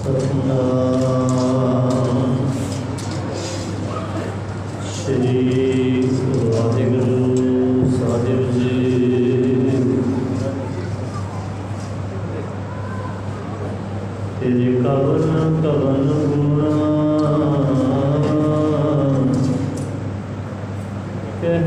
सतनाम श्री वाहिगुरु साहिब जी। तेरे कवन कवन गुणा कह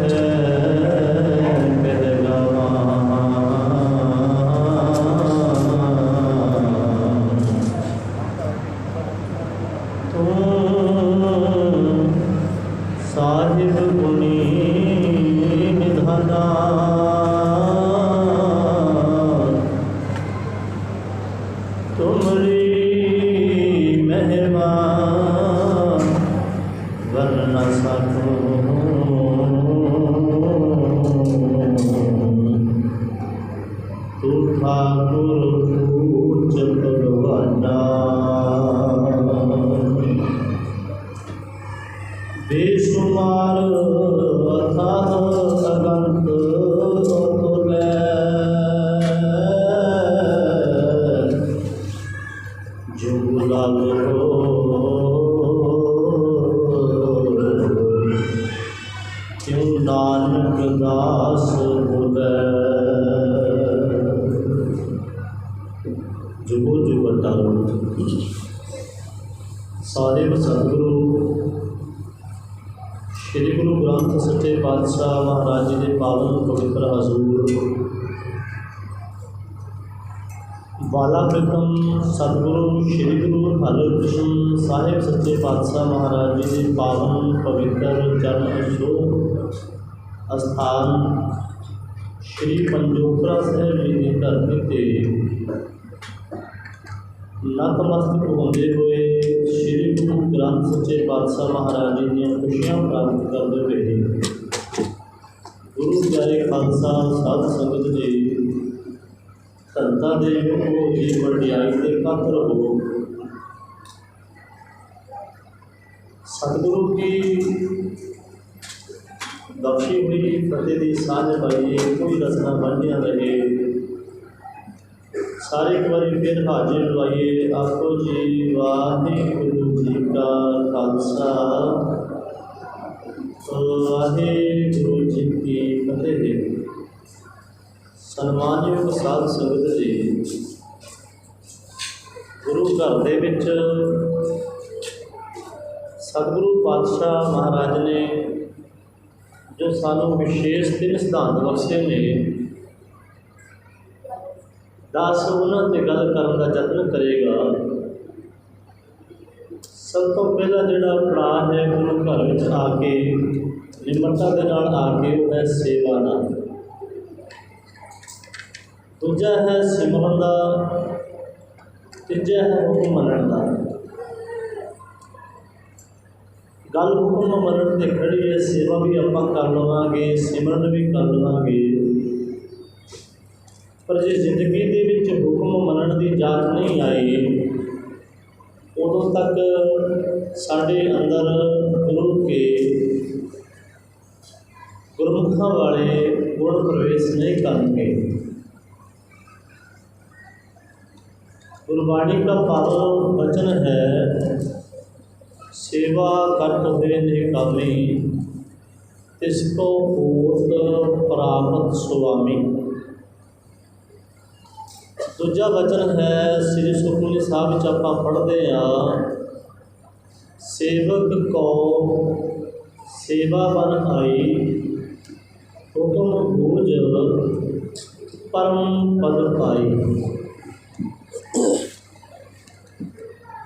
साहिब गुणी निधाना तुमरी महिमा वर्ण सको तू ठाकुर पूज भगवाना बेशुमार अथाह अनंत तुलै जुग लागो क्यों नानक दास बोलै। जुगो जुग अटल साहिब सतगुरु श्री गुरु ग्रंथ सच्चे पातशाह महाराज जी के पावन पवित्र हजूर बाला प्रथम सतगुरु श्री गुरु हरकृष्ण साहिब सच्चे पातशाह महाराज जी के पावन पवित्र चरण छूह अस्थान श्री पंजोखरा साहिब जी की धरती से नतमस्तक होंदे हुए श्री गुरु ग्रंथ सच्चे पातशाह महाराज जी दी खुशियां प्राप्त करते हुए गुरु प्यारे खालसा साध संगत जी संतां दे हो जी वडियाई ते पात्र हो। सतगुरु की बख्शी हुई फतेह दी साझ पाइए कोई रसना बनिया रहे। सारे एक बार फिर हाजिर लवाइए आखो जी वाहिगुरु जी का खालसा वाहिगुरु जी की फतेह। सन्मानयोग साध संगत जी गुरु घर दे विच सतगुरु पातशाह महाराज ने जो सानू विशेष 3 सिद्धांत बख्शे ने दास उन्होंने गल करने का यत्न करेगा। सब तो पहला जोड़ा पड़ाव है गुरु घर में आके निमरता के नाल आके वो है सेवा का। दूजा है सिमरन का, तीजा है हुक्म मनण का। गल हुक्म मनण ते खड़ी है, सेवा भी आपां कर लवांगे सिमरन भी कर लवांगे, पर जे जिंदगी दे विच हुक्म मनण की जात नहीं आई उदों तक साढ़े अंदर गुरु के गुरमुखां वाले गुण प्रवेश नहीं करेंगे। गुरबाणी का पावन वचन है सेवा करत हुए निकामी तिसको पूत प्राप्त स्वामी। दूजा वचन है श्री सुखमनी साहब आप पढ़ते हैं सेवक को सेवा बन आई हुक्म बूझ परम पद पाई।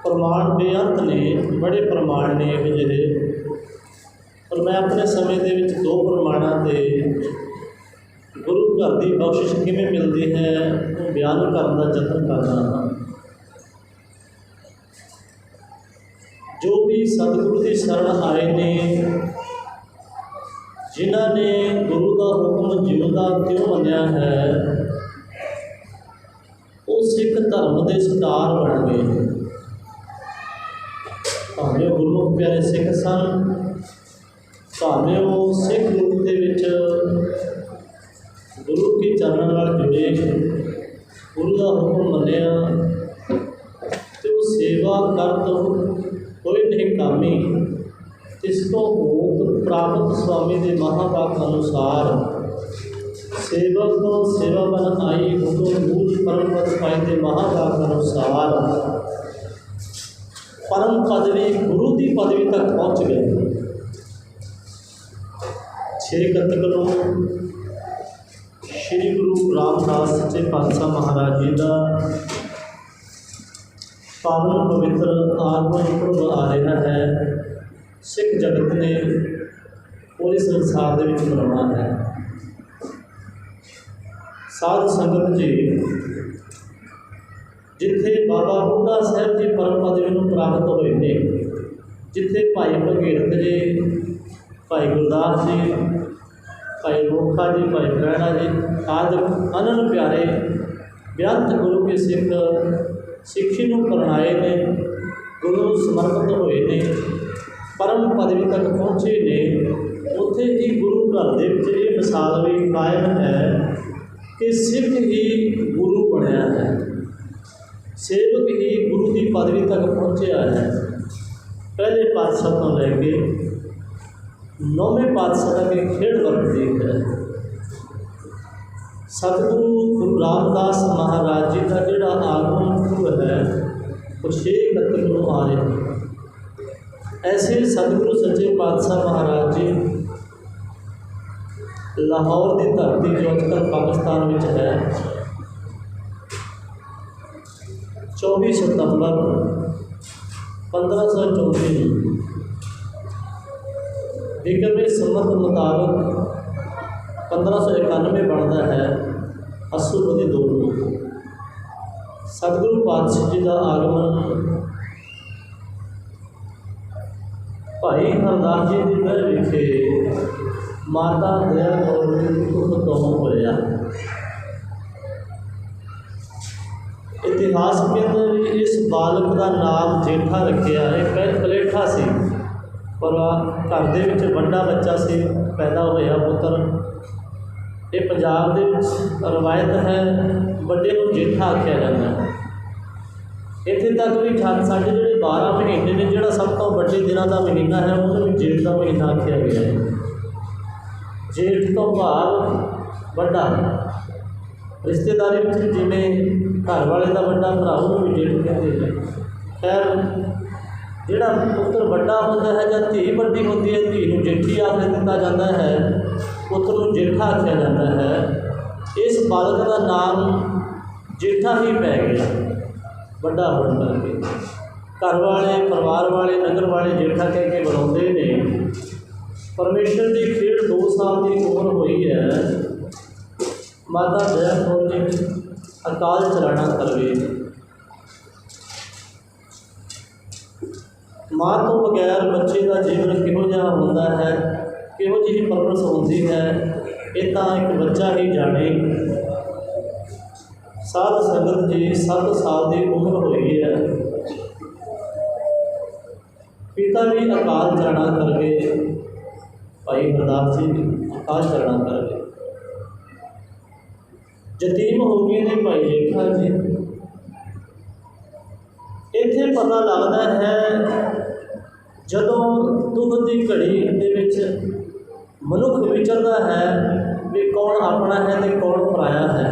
प्रमाण बेअंत ने बड़े प्रमाण ने ये, पर मैं अपने समय के 2 प्रमाणों से गुरु घर की बख्शिश किमें मिलती है वो बयान करने का यत्न करना हाँ। जो भी सतगुरु की शरण आए ने जिन्हों ने गुरु का हुक्म जिउंदा क्यों मनिया है वो सिख धर्म के सितार बन गए। भावें गुरमुख प्यारे सिख सन, भावें वो सिख रूप के गुरु के चरणों नाल जुड़े, गुरु का हुक्म मनिया तो सेवा करत होए नहीं कामी, तिसको होत प्राप्त स्वामी के महावाक अनुसार। सेवक तो सेवा बन आई, हुतो मूल परम पद पाइंदे महावाक अनुसार। परम पदवी गुरु की पदवी तक पहुँच गए। 6 कतक नूं श्री गुरु रामदास सच्चे पातशाह महाराज जी का पावन पवित्र आगमन पुरब आ रहा है। सिख जगत ने पूरे संसार के विच मनाउणा है। साध संगत जी, जिथे बाबा बुढ़ा साहब जी परम पदवी नूं प्राप्त होए ने, जिथे भाई भगीरथ जी, भाई गुरदास जी, भाई मोखा जी, भाई फरैणा जी आदि अनन प्यारे बेअंत गुरु के सिख सिक्खी नूं करनाए ने, गुरु समर्पित होए ने, परम पदवी तक पहुँचे ने। उत्थे ही गुरु घर दे विच इह मिसाल भी कायम है कि सिख ही गुरु बनया है, सेवक ही गुरु की पदवी तक पहुँचा है। पहले पातशाह तो लैके 9वें पातशाह तक एक खेड़ वरतती है। सतगुरु गुरु रामदास महाराज जी का जोड़ा आगमन पुरब है वो 6 कतक नूं आ रहा है। ऐसे सतगुरु सच्चे पातशाह महाराज जी लाहौर की धरती जो अजकल पाकिस्तान में है, 24 सितंबर 1534 विक्रमी संमत मुताबिक 1591 बनता है असुबदी 2 को सतगुरु पातशाह जी का आगमन भाई हरदास जी की महल विखे माता दया कौर की कुख तो होया। इतिहास कहते भी इस बालक का नाम जेठा रखिया है। पलेठा सी पर घर दे विच वड्डा बच्चा सी पैदा होया पुत्र। ये पंजाब दे विच रवायत है, बड़े नूं जेठा आख्या जाता है। इत्थे तक भी साढ़े जो 12 महीने ने, जोड़ा सब तो बड़े दिनों का महीना है उन्होंने भी जेठ का महीना आख्या गया है। जेठ तो भाव बड़ा, रिश्तेदारी में जिमें घर वाले का बड़ा भरा उन्होंने भी जेठ कहते हैं। खैर जिहड़ा पुत्र बड़ा होता है या धी बड़ी होती है, धी नूं जेठी आख दिता जाता है, पुत्र नूं जेठा आख्या जाता है। इस बालक का नाम जेठा ही पै गया, बड़ा होने करके। घर वाले, परिवार वाले, नगर वाले जेठा कह के बुलाते ने। परमेश्वर की खेड़ 2 साल की उम्र हुई है। माता दया कौर जी अकाल चलाना कर गए। माँ तो बगैर बच्चे का जीवन किहो जिहा होंदा है, किहो जी परवरिश होती है, ये तो एक बच्चा ही जाने। साध संगत जी 7 साल की उम्र हुई है। पिता भी अकाल चलाना कर गए, भाई हरदास जी अकाल चलाना कर गए। यतीम हो गए ने भाई जेठा जी। इत्थे पता लगता है जदों दुख की घड़ी के मनुख विचरता है भी कौन अपना है तो कौन पराया है।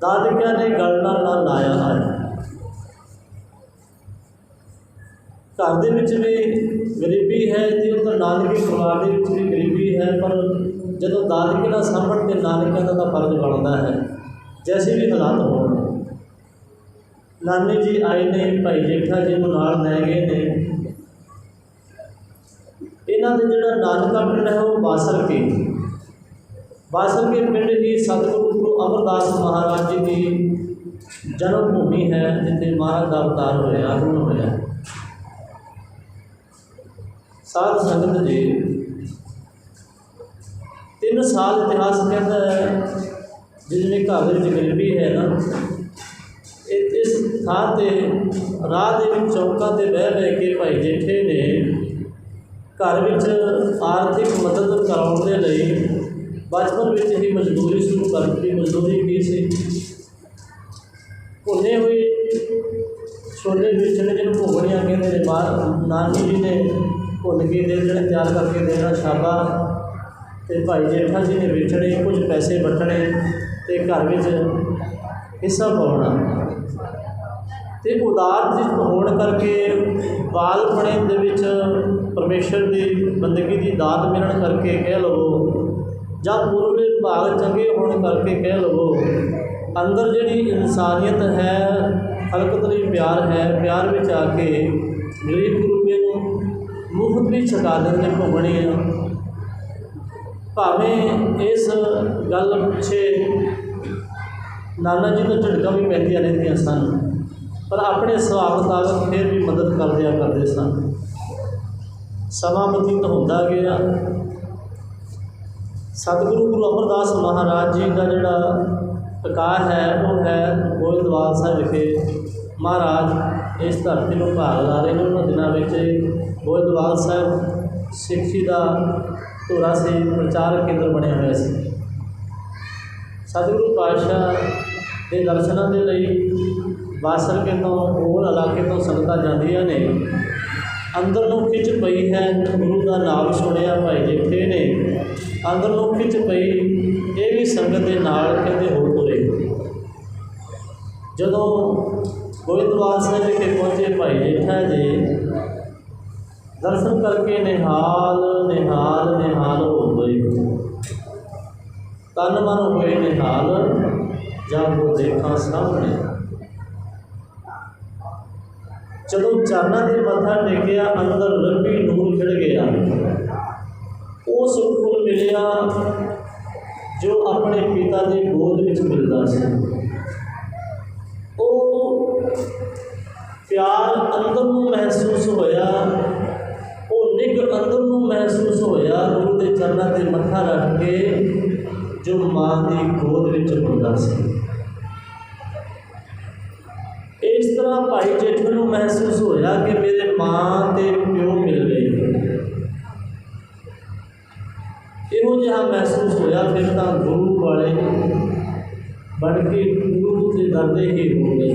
दादकिया ने गल ना लाया है। घर के भी गरीबी है जी, तो नानकी परिवार के भी गरीबी है, पर जो दादके ना सामण तो नानकिया का फर्ज बनता है जैसे भी हालात हो। नानी जी आए ने, भाई जेठा जी को नाल लै गए ने। इन्हां दे जिहड़ा नानका पिंड है वो बासर के पिंड ही सतगुरु गुरु अमरदास महाराज जी की जन्म भूमि है, जिथे महाराज का अवतार होया, आगमन होया। साध संगत जी 3 साल इतिहास कहता है जिसमें घर में गरीबी है ना, इस थां ते राह दे चौकों से बह के भाई जेठे ने घर में आर्थिक मदद कराने के लिए बचपन में ही मजदूरी शुरू कर दी। मजदूरी की सी, भुने हुए छोले बेचने जिन्होंने भुगणियाँ कहते हैं, बाहर नानी जी ने भुन के दे देने, तैयार करके देना शाबा, तो भाई जेठा जी ने बेचने, कुछ पैसे वटने तो घर में हिस्सा पाना। तो उदार जित होने करके बालपणे दे विच परमेश्वर की बंदगी की दात मिलने करके कह लवो, ਜਾਂ पूर्वले भाग चंगे होने करके कह लवो, अंदर जी इंसानियत है, हरकत ਲਈ प्यार है, प्यार में आके गरीब गुरूबे को मुफ्त भी छका देंगे घूमणियाँ। भावें इस गल पिछे नाना जी तो झटका भी पैंदियां रहंदियां सन, पर अपने सुभाव मुताबिक फिर भी मदद कर दिया करते सन। समा बतीत होंदा गया। सतगुरु गुरु अमरदास महाराज जी का जोड़ा प्रकार है वो है गोइंदवाल साहब विखे। महाराज इस धरती में भाग ला रहे हैं। उन्होंने दिनों में गोइंदवाल साहब सिक्खी का धुरा से प्रचार केंद्र बनया हुआ से। सतगुरु पातशाह के दर्शनों के लिए बासर के तो होर इलाके तो संगतां जांदियां ने। अंदर नूं खिच पई है, गुरु का नाम सुनिया भाई जेठे ने, अंदर नूं खिच पई ये भी संगत के नाल कहते हो तुरे। जदों गोइंदवाल साहब विखे पहुँचे भाई जेठा जी दर्शन करके निहाल निहाल निहाल हो गए। तन मन हुए निहाल जब वो देखा सामने। जदों चरणों से मत्था टेकिया अंदर रबी नूर खिड़ गया। वो सुख मिलिया जो अपने पिता की गोद में मिलता से। वो प्यार अंदर नूं महसूस होया, वो निग अंदर नूं महसूस होया गुरु के चरणों से मत्था रख के जो माँ की गोद में मिलता से। इस तरह भाई जेठे नूं महसूस होया कि मेरे माँ ते प्यो मिल गए। इहो जिहा महसूस होया फिर तो गुरु वाले बन के गुरु के दरदे ही हो गए।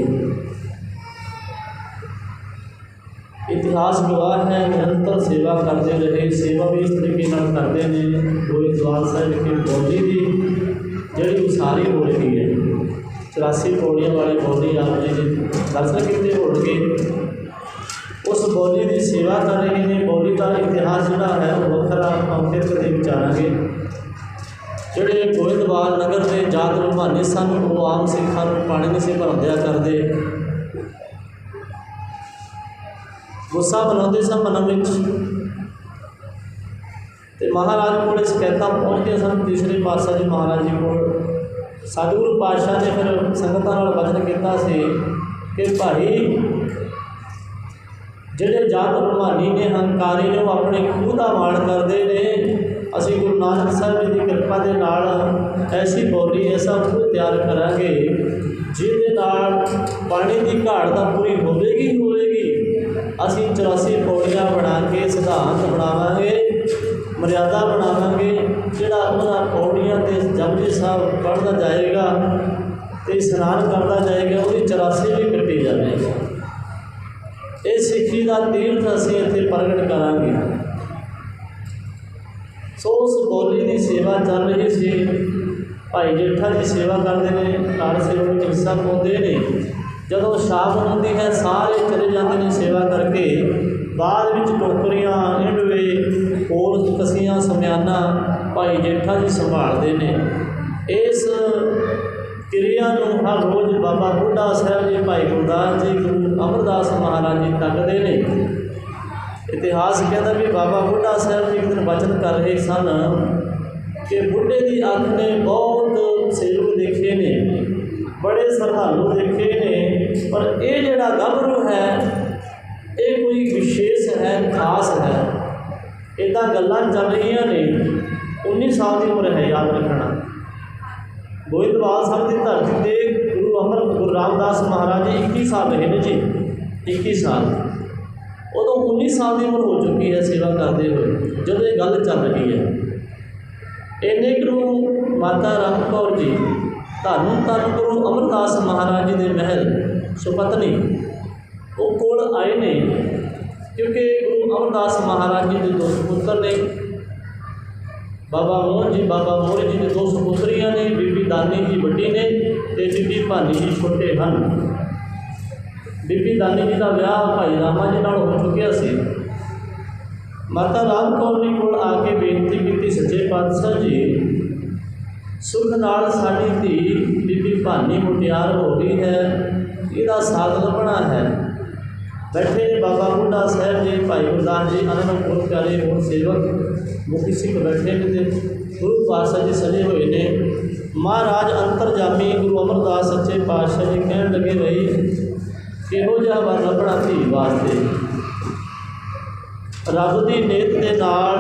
इतिहास गवाह है निरंतर सेवा करते रहे। सेवा भी इस तरीके नाल करते हैं। गोइंदवाल साहब की बौली की जी उसारी हो रही है, 84 पौड़ियों वाली बौली आप जी ने दर्शन किए होंगे। उस बौली की सेवा कर रहे हैं। बौली का इतिहास जोड़ा है वो वखरा आप फिर कभी विचारांगे। जोड़े गोइंदवाल नगर के जात रुहानी सन वो आम सिखा पानी नहीं से भरन दिया करते। गुस्सा बनाते सन मन में। महाराज को शिकायत पहुँचते सन तीसरे पातशाह जी महाराज जी को। सतगुरु पातशाह ने फिर संगतां नाल वचन किया कि भाई जिहड़े जात रुहानी ने हंकारी ने वो अपने खूह का माण करते हैं। असी गुरु नानक साहब जी की कृपा के नाल ऐसी बौली ऐसा खूह तैयार करांगे जिहदे नाल पानी की घाट तो पूरी होवेगी होवेगी। असी 84 पौड़ियाँ बना के सिद्धांत बनावांगे, मर्यादा बनावांगे। जिहड़ा उन्हां पौड़ियां ते जपजी साहब पढ़दा जाएगा तो स्नान करता जाएगा, वो 84 भी कट्टी जाएगी। ये सिक्खी का तीर्थ असीं इत्थे प्रगट करांगे। सो उस बौली की सेवा चल रही सी। भाई जेठा जी सेवा करते हैं, कार सेवा में हिस्सा पाते हैं। जदों शाम होती है सारे चले जाते हैं सेवा करके। बाद में टोकरियां इंडवे होर कसियां समयाना भाई जेठा जी संभालते हैं। इस क्रिया हर रोज़ बाबा बुढ़ा साहब जी भाई गुरदास जी गुरु अमरदास महाराज जी तकते हैं। इतिहास कहता भी बाबा बुढ़ा साहब जी एक दिन वचन कर रहे सन कि बुढ़े की अख ने बहुत सेवक देखे ने, बड़े श्रद्धालु देखे ने, पर यह जिहड़ा गभरू है ये कोई विशेष है, खास है। इदा गल्लां चल रही ने। 19 साल की उम्र है, याद रखना। गोइंदवाल साहब की धरती से गुरु रामदास महाराज जी 21 साल रहे हैं जी, 21 साल। उदों 19 साल की उम्र हो चुकी है सेवा करते हुए जब ये गल चल रही है। इन्ने को माता राम कौर जी धन धन गुरु अमरदास महाराज जी के महल सुपत्नी वो कोल आए ने, क्योंकि गुरु अमरदास महाराज जी के दो सपुत्र ने, बाबा मोहन जी के दो सपुत्रियाँ ने, बीबी दानी जी वड्डी ने ते बीबी भानी जी छोटे हैं। बीबी दानी जी का विआह भाई रामा जी नाल हो चुकिया सी। माता राम कौर ने कोल आके बेनती की, सच्चे पातशाह जी सुख नाल साडी धी बीबी भानी मुटियार हो गई है, इहदा साथ लभना है। बैठे बाबा बुढ़ा साहब जी, भाई गुरदास जी, आनंदपुर प्यारे और सेवक मुखी सिख बैठे ने, गुरु पातशाह जी सजे हुए ने। महाराज अंतरजामी गुरु अमरदास सच्चे पातशाह जी कहन लगे, भाई किहो जिहा वर लभना धी वास्ते। रब की नेत के नाल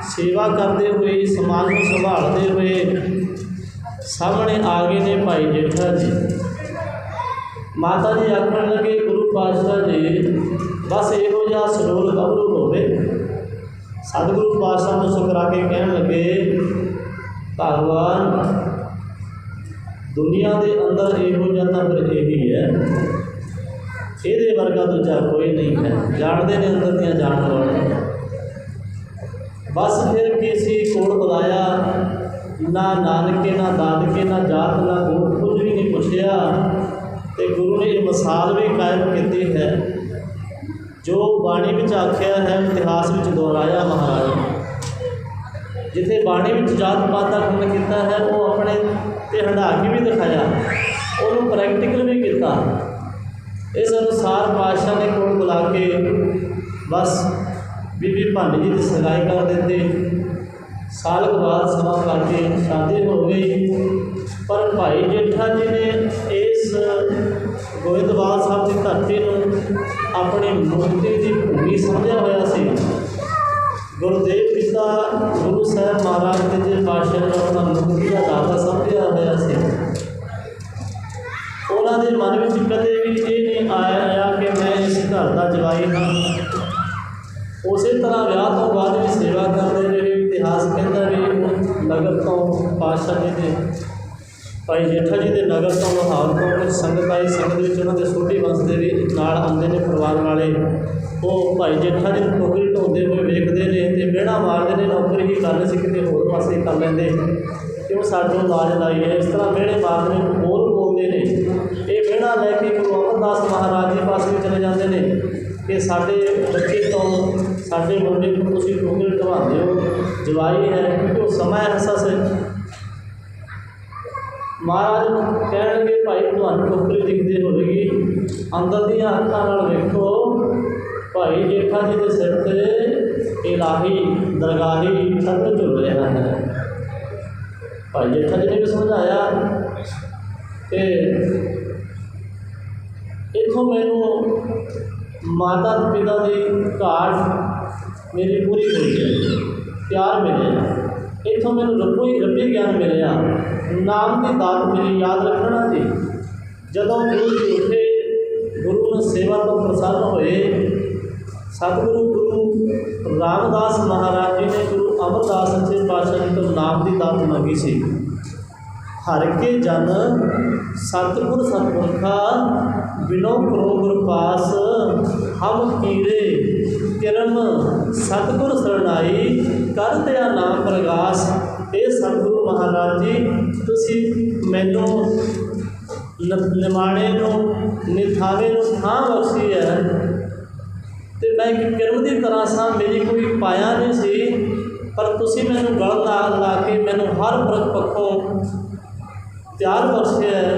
सेवा करते हुए, समाज को संभालते हुए सामने आ गए ने भाई जेठा जी। माता जी आखन लगे, गुरु पातशाह जी बस इहो जिहा सरोल गभरू होवे। सतगुरु पातशाह को सुकरा के कहन लगे, भगवान दुनिया के अंदर इहो जिहा तां फिर यही है, ਇਹਦੇ वर्गा दूजा कोई नहीं है। जानते ने अंदर दियाँ जान वाले। बस फिर किसी कोल बुलाया, ना नानके ना दादके ना जात ना गोत कुछ भी नहीं पूछया, तो गुरु ने ये मिसाल भी कायम की है जो बाणी में आख्या है, इतिहास में दोहराया महाराज। जिथे बाणी में जात पात का खंड किया है, वो अपने ते हंडा के भी दिखाया, उन्होंने प्रैक्टिकल भी किया। इस अनुसार पातशाह ने कोल बुला के बस बीबी भानी जी की सगाई कर देते। साल के बाद समा करके शादी हो गई। पर भाई जेठा जी ने इस गोविंदवाल साहब की धरती को अपनी मुक्ति की भूमि समझा हुआ सी। गुरुदेव पिता गुरु साहब महाराज तेजे पातशाह ने अपना मुक्ति का दाता समझा हुआ सी। उन्होंने मन में कदे भी ये नहीं आया कि मैं इस घर का जवाई हाँ। उस तरह विआह तो बाद भी सेवा करते रहे। इतिहास कहता भी नगर तो पातशाह जी के भाई जेठा जी के नगर तो लाहौर तो कुछ संगत आई। संगत उन्होंने सोढ़ी वंश के भी नाल आते हैं परिवार वाले। वो भाई जेठा जी नौकरी ढोंदे हुए वेखते हैं तो मेहना मारते हैं, नौकरी ही करनी सी कितने होर पासे कर लेंगे क्यों साडू आवाज़ लाई है। इस तरह मेहने मारते हैं, बोल बोलते हैं। ये मेहना लैके गुरु अमरदास महाराज के पास भी चले जाते हैं कि साढ़े बच्चे तो साढ़े मुंडे को तुम नौकरी ढवाते हो, जवाई है, क्योंकि वो समय ऐसा से महाराज कह लगे भाई तुहानू नौकरी दिखती होगी, अंदर दी अखां नाल वेखो भाई जेठा जी के सिर पर इलाही दरगाही छत्र झुल रहा है। भाई जेठा जी ने भी समझाया कि इतों मैनू माता पिता की घाट मेरी पूरी हुई है, प्यार मिले, इतों मैनू रब्बी ज्ञान मिले, नाम की दात मेरी याद रखना थी। जदों गुरु जी उठे, गुरु ने सेवा तो प्रसन्न हुए। सतगुरु गुरु रामदास महाराज जी ने गुरु अमरदास सच्चे पातशाह जी तो नाम की दात मंगी सी। हर के जन सतगुर सतपुरखा बिनो करो गुर पास, हम कीड़े किरम सतगुर सरनाई कर दिया नाम प्रगास। ये सतगुरु महाराज जी तुसी मैनू निमाणे निथावे थां बख्शी है, तो मैं एक किरम की तरह सा, मेरी कोई पाया नहीं सी, पर तुसी मैनू गल ला के मैनू हर पक्षों प्यार बख्शे है।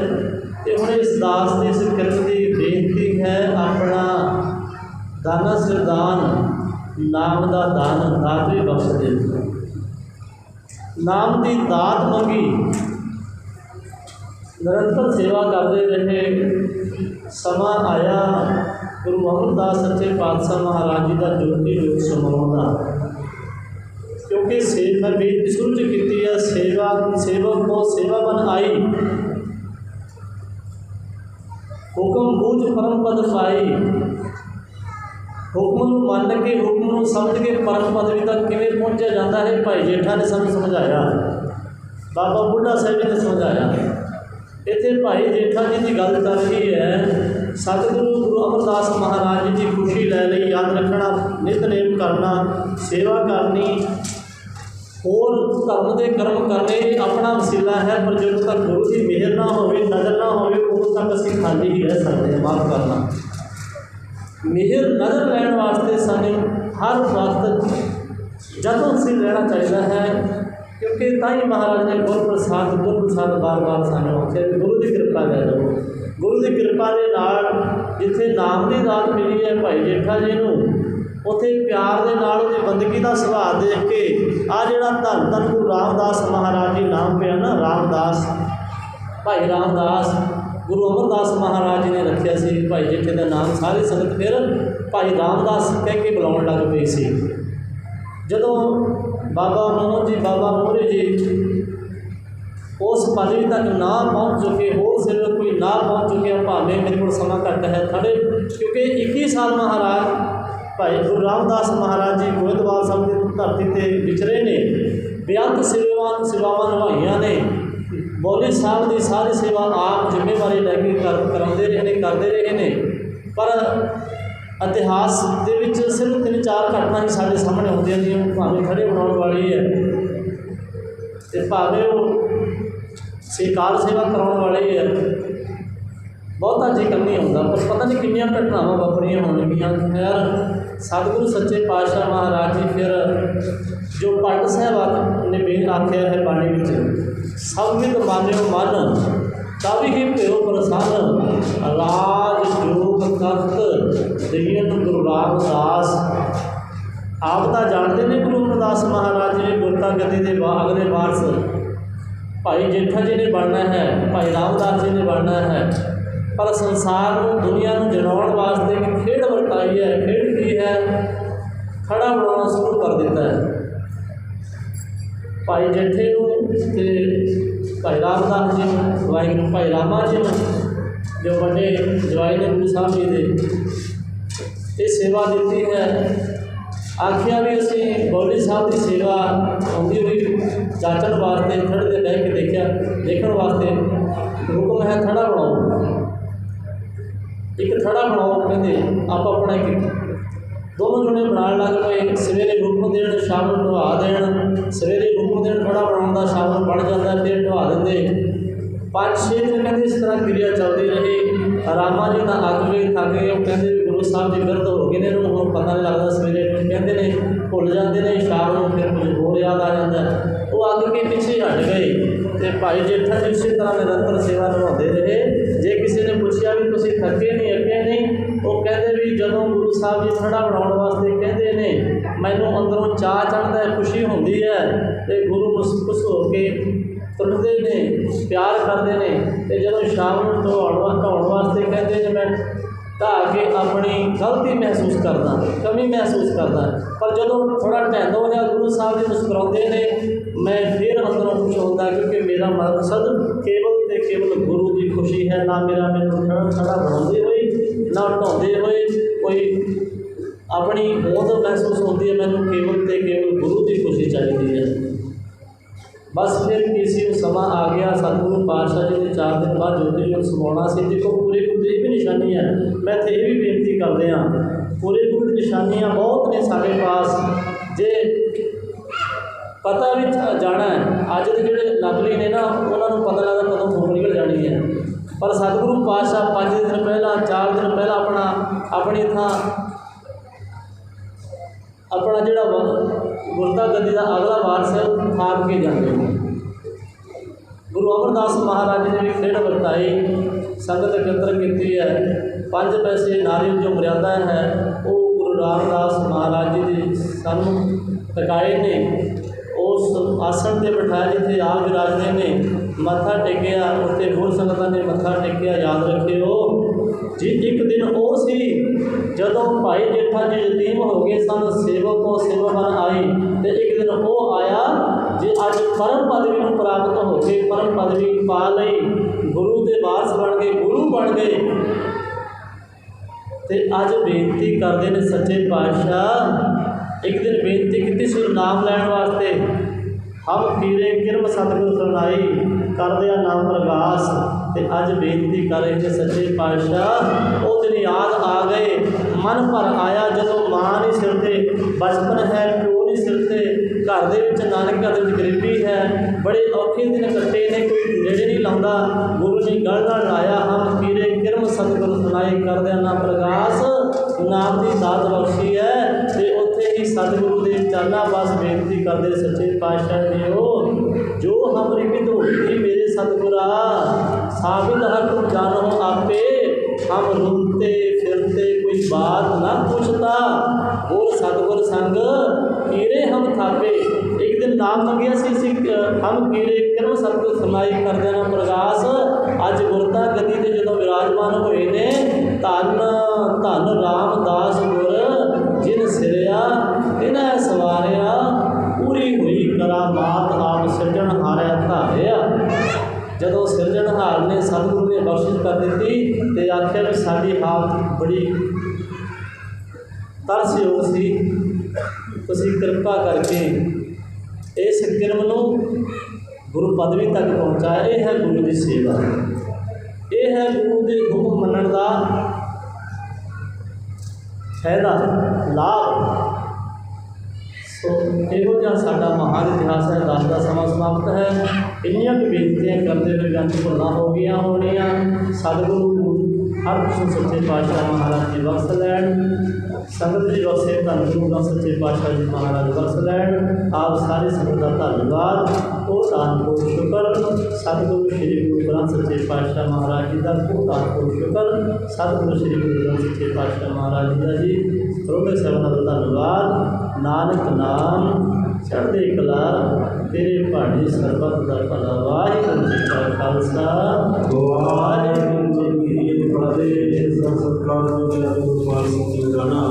तो हुण इस दास की इस किरम की बेनती है, अपना दाना सिरदान नाम का दान दात भी बख्श दे। नाम की दात मंगी, निरंतर सेवा करते रहे। समा आया गुरु अमरदास सच्चे पातशाह महाराज जी का ज्योति रूप समाउण का, क्योंकि मैं बेनती शुरू की है, सेवा सेवक को सेवा बन आई, हुक्म बूझ परम पद पाई। हुक्म मन के हुक्म समझ के परम पदवी तक किवें पहुँचा जाता है, भाई जेठा ने सानू समझाया, बाबा बुढ़ा साहब जी ने समझाया। इत्थे भाई जेठा जी की गल कर रही है, सतगुरु गुरु अमरदास महाराज जी की खुशी लै लई याद रखना, नितनेम करना, सेवा करनी, होर धर्म के कर्म करने अपना वसीला है। पर जो तक गुरु की मेहर ना हो, नज़र ना हो, उदों तक असीं खाली ही रह सकते हैं। माफ़ करना, मेहर नज़र लैण वास्ते सानूं हर वक्त जदों असीं रहना चाहिए है, क्योंकि ताई महाराज ने गुरप्रसाद बार बार सानूं आख्या भी गुरु की कृपा लै लो। गुरु की कृपा के नाल जिथे नाम की दात मिली है भाई जेठा जी नूं, उत्थे प्यार के नाल उहदी बंदगी का सुभाव देख के आ जिहड़ा धन धन गुरु रामदास महाराज जी नाम पिया ना, रामदास, भाई रामदास गुरु अमरदास महाराज जी ने रखिया सी। भाई जेठे का नाम सारी संगत फिर भाई रामदास कह के बुलाउण लग पई सी। जदों बाबा मोहरे जी उस पदवी तक ना पहुँच चुके, होर सिर कोई ना पहुँच चुके, भावें मेरे को समा घट है थड़े, क्योंकि 21 साल महाराज भाई गुरु रामदास महाराज जी गोविंदवाल साहब की धरती पर विचरे ने, बेअंत सेवावां निभाइयां ने। बौली साहब की सारी सेवा आप जिम्मेवारी लैके कराते रहे ने, करते रहे ने। पर इतिहास के विच सिर्फ 3-4 घटना ही साढ़े सामने आउंदियां ने, भावें खड़े बनाने वाली है ते भावें वो स्वीकार सेवा कराने वाले ही है, बहुता जिक्र नहीं आता। पर पता नहीं कितनी घटनावां वापरियां होणगियां। खैर सतगुरु सच्चे पातशाह महाराज जी फिर जो पट साहब ने भी आख्या है बाणी में, सब विद मान्यो मन तब ही प्यो प्रसन्न, राज जोग तख्त दयन गुरु रामदास। आप तो जानते हैं गुरु अमरदास महाराज जी गुरता गति के अगले वारस भाई जेठा जी ने बनना है, भाई रामदास जी ने बनना है। पर संसार को दुनिया को जगाने वास्ते एक खेड वरताई है। खेड की है, खड़ा बनाना शुरू कर दिता है। भाई जेठे को भाई रामदास जी वाहिगुरू भाई रामा जी जो बड़े जवाई ने गुरु साहब जी ने सेवा दी है। आखिया भी असी बौली साहब की सेवा आती हुई जाचन वास्ते थड़े से बह के देखने वास्ते हुक्म है थड़ा बनाओ, एक थड़ा बनाओ। कहते आप अपना दोनों जने बना लग पे, सवेरे हुक्म देन शाम को नवा देन, सवेरे हुक्म देन थड़ा बनाने का शाम को बन जाता, फिर नवा देंगे। 5-6 दिन कहते इस तरह क्रिया चलती रही। रामा जी का अग गए थक गए, कहते गुरु साहब जी बिरध हो गए ने, हम पता नहीं लगता। सवेरे कहते हैं भुल जाते हैं, शाम को फिर कुछ होर याद आ जाता है। वो अग के पिछे हट गए तो भाई जेठा जी उसी तरह निरंतर सेवा निभाते रहे। जे किसी ने पूछा भी तुम थके नहीं अगे नहीं, वो कहते भी जदों गुरु साहब जी खड़ा बनाने वास्ते कहते हैं मैनू अंदरों चाह चढ़ता है, खुशी होती है, तो गुरु मुस्कुस होके तुरते ने, प्यार करते हैं। तो जो शाम को ढाउण वास्ते कहते हैं मैं ढा के अपनी गलती महसूस करता, कमी महसूस करता। पर जो थोड़ा ढहंदा होया गुरु साहब जी मुस्कुराते हैं, मैं फिर अंदरों खुश होता, क्योंकि मेरा मकसद केवल तो केवल गुरु की खुशी है। ना मेरा मैनू खड़ा बनाते हुए, ना ढाउंदे हुए कोई अपनी होंद महसूस होती है। मैनू केवल तो केवल गुरु की खुशी चाहिए है। बस फिर किसी समा आ गया, सतगुरु पातशाह जी ने 4 दिन बाद ज्योति जोत समाना से। देखो पूरे गुरु की भी निशानी है। मैं तो ये भी बेनती करते हैं, पूरे गुरु की निशानियाँ बहुत ने साढ़े पास। जे पता भी जाना है, अज के जोड़े नकली ने ना, उन्होंने पता लगता कदों फूक निकल जानी है। पर सतगुरु पातशाह 5 दिन पहला 4 दिन पहला अपनी थां अपना जोड़ा गुरता गद्दी का अगला वारस है थाप के जाते हैं। गुरु अमरदास महाराज जी ने भी खेड वरताई, संगत एकत्र की है। 5 पैसे नारी जो मर्यादा है वो गुरु रामदास महाराज जी ने सानू टकाए ने। उस आसन से बिठाया जिथे आप विराजते ने, मत्था टेकिया, उत्ते होर संगतां ने मत्था टेकिया। याद रखियो जी, एक दिन वो सी जदों भाई जेठा जी यतीम हो गए सन, सेवक तो सेवावन आई, तो एक दिन वो आया जी अज परम पदवी में प्राप्त हो गए, परम पदवी पा लई, गुरु के वारस बन गए, गुरु बन गए। तो अज बेनती करते हैं सच्चे पातशाह, एक दिन बेनती की सी नाम लैण वास्ते, हम कीरे किरम सतगुर सुनाई करदिया नाम प्रगास। ते अज बेनती कर रहे थे सच्चे पातशाह, वो दिन याद आ गए, मन भर आया जदों माँ नहीं सिर ते, बचपन है प्यो नहीं सिर ते, घर दे विच नानक घर दे विच गरीबी है, बड़े औखे दिन कट्टे ने, कोई नेड़े नहीं लाउंदा, गुरु ने गल नाल लाया। हम कीरे किरम सतगुर सुनाई करदिया नाम प्रगास नाम की दात बख्शी है। ते उत्थे ही सतगुरु के चरना पास बेनती करते सच्चे पातशाह जी हो, जो हमरी विधोती मेरे सतगुरा साबित हर तुम जानो आपे, हम रुलते फिरते कोई बात ना पूछता, बोल सतगुर संग कीरे हम थापे। एक दिन नाम मंगिया सी हम कीरे किरम सतगुर सुनाई करदे ना प्रकाश। अज गुरता गदी ते जदों विराजमान होए ने, धन धन रामदास गुर जिन सिरिया इन्हें सवारिया, पूरी हुई करामात आप सिरजणहारे धारिया। जदों सिरजणहार ने सतगुरु ने बख्शिश कर दी तो आख्या भी साड़ी हालत बड़ी तरसयोग सी, तुसीं कृपा करके इस किरम नूं गुरु पदवी तक पहुँचाया। यह है गुरु की सेवा, यह है गुरु के हुक्म मनण का फायदा लाभ। सो इहो जिहा साडा महान इतिहास है। दस का समा समाप्त है। इन्नियां कुछ बेनतियां करते हुए गंज भुल्लां हो गई होनियां। सतगुरु हरकृष्ण सच्चे पातशाह महाराज जी बख्श लैण, संगत जी बख्शे धन गुरु ग्रंथ सच्चे पातशाह जी महाराज बख्श लैण। आप सारी संगत का धन्यवाद, कोट शुक्र। सतगुरु श्री गुरु ग्रंथ सच्चे पातशाह महाराज जी का कोट शुक्र। सतगुरु श्री गुरु ग्रंथ सच्चे पातशाह महाराज जी का जी करोड़े सेवन का धन्यवाद। नानक नाम चढ़दे कला तेरे पहाड़ी सरबत का भला। वाहिगुरू जी का खालसा, वाहिगुरू जी की फतेह।